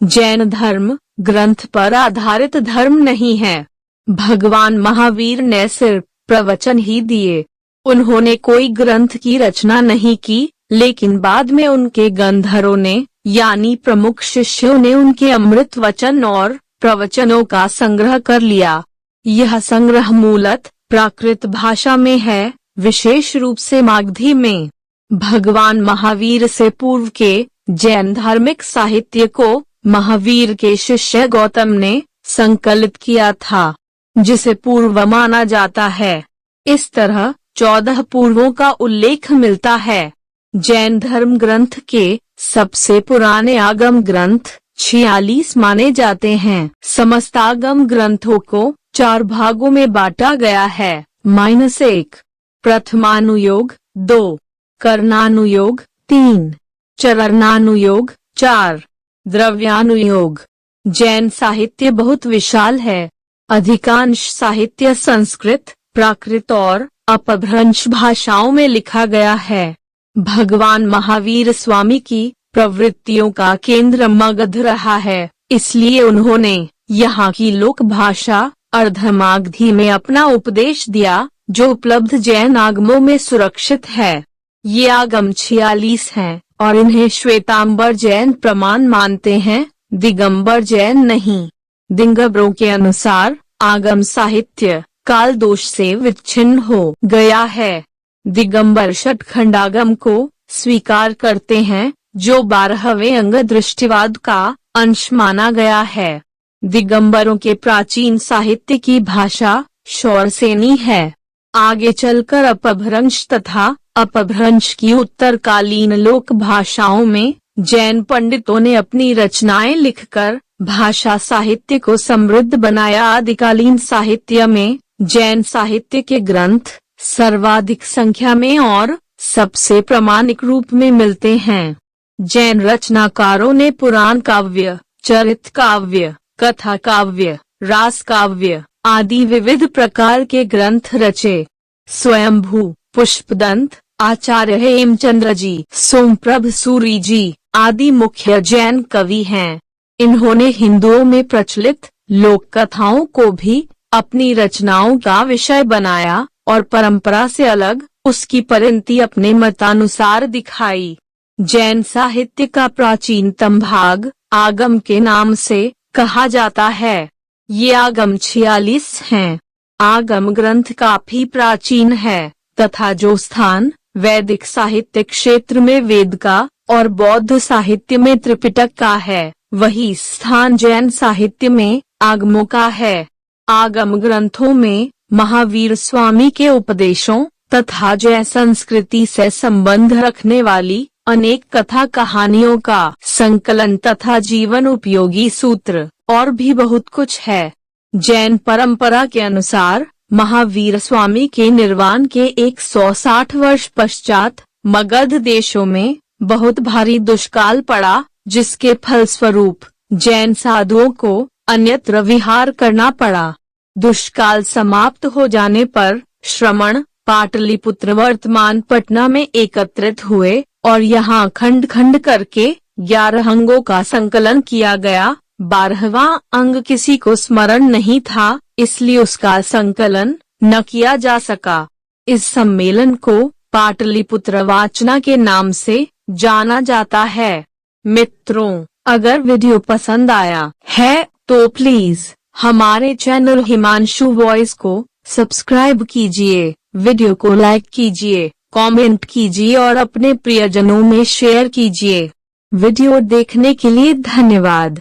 जैन धर्म ग्रंथ पर आधारित धर्म नहीं है। भगवान महावीर ने सिर्फ प्रवचन ही दिए। उन्होंने कोई ग्रंथ की रचना नहीं की, लेकिन बाद में उनके गंधर्वों ने यानी प्रमुख शिष्यों ने उनके अमृत वचन और प्रवचनों का संग्रह कर लिया। यह संग्रह मूलतः प्राकृत भाषा में है, विशेष रूप से मागधी में। भगवान महावीर से पूर्व के जैन धार्मिक साहित्य को महावीर के शिष्य गौतम ने संकलित किया था, जिसे पूर्व माना जाता है। इस तरह 14 पूर्वों का उल्लेख मिलता है। जैन धर्म ग्रंथ के सबसे पुराने आगम ग्रंथ 46 माने जाते हैं। समस्त आगम ग्रंथों को 4 भागों में बांटा गया है। -1 प्रथमानुयोग, 2 करणानुयोग, 3 चरणानुयोग, 4 द्रव्यानुयोग। जैन साहित्य बहुत विशाल है। अधिकांश साहित्य संस्कृत, प्राकृत और अपभ्रंश भाषाओं में लिखा गया है। भगवान महावीर स्वामी की प्रवृत्तियों का केंद्र मगध रहा है, इसलिए उन्होंने यहाँ की लोक भाषा अर्धमागधी में अपना उपदेश दिया, जो उपलब्ध जैन आगमों में सुरक्षित है। ये आगम 46 हैं और इन्हें श्वेतांबर जैन प्रमाण मानते हैं, दिगंबर जैन नहीं। दिगंबरों के अनुसार आगम साहित्य काल दोष से विच्छिन्न हो गया है। दिगंबर षटखंडागम को स्वीकार करते हैं, जो 12वें अंग दृष्टिवाद का अंश माना गया है। दिगंबरों के प्राचीन साहित्य की भाषा शौरसेनी है। आगे चलकर अपभ्रंश तथा अपभ्रंश की उत्तरकालीन लोक भाषाओं में जैन पंडितों ने अपनी रचनाएं लिखकर भाषा साहित्य को समृद्ध बनाया। आदिकालीन साहित्य में जैन साहित्य के ग्रंथ सर्वाधिक संख्या में और सबसे प्रामाणिक रूप में मिलते हैं। जैन रचनाकारों ने पुराण काव्य, चरित काव्य, कथा काव्य, रास काव्य आदि विविध प्रकार के ग्रंथ रचे। स्वयंभू, पुष्पदंत, आचार्य हेमचंद्र जी, सोमप्रभ सूरी जी आदि मुख्य जैन कवि हैं। इन्होंने हिंदुओं में प्रचलित लोक कथाओं को भी अपनी रचनाओं का विषय बनाया और परंपरा से अलग उसकी परिणति अपने मतानुसार दिखाई। जैन साहित्य का प्राचीनतम भाग आगम के नाम से कहा जाता है। ये आगम 46 हैं। आगम ग्रंथ काफी प्राचीन है तथा जो स्थान वैदिक साहित्य क्षेत्र में वेद का और बौद्ध साहित्य में त्रिपिटक का है, वही स्थान जैन साहित्य में आगमों का है। आगम ग्रंथों में महावीर स्वामी के उपदेशों तथा जैन संस्कृति से संबंध रखने वाली अनेक कथा कहानियों का संकलन तथा जीवन उपयोगी सूत्र और भी बहुत कुछ है। जैन परंपरा के अनुसार महावीर स्वामी के निर्वाण के 160 वर्ष पश्चात मगध देशों में बहुत भारी दुष्काल पड़ा, जिसके फलस्वरूप जैन साधुओं को अन्यत्र विहार करना पड़ा। दुष्काल समाप्त हो जाने पर श्रमण पाटलिपुत्र वर्तमान पटना में एकत्रित हुए और यहाँ खंड खंड करके 11 अंगों का संकलन किया गया। 12वां अंग किसी को स्मरण नहीं था, इसलिए उसका संकलन न किया जा सका। इस सम्मेलन को पाटलिपुत्र वाचना के नाम से जाना जाता है। मित्रों, अगर वीडियो पसंद आया है तो प्लीज हमारे चैनल हिमांशु वॉइस को सब्सक्राइब कीजिए, वीडियो को लाइक कीजिए, कमेंट कीजिए और अपने प्रियजनों में शेयर कीजिए। वीडियो देखने के लिए धन्यवाद।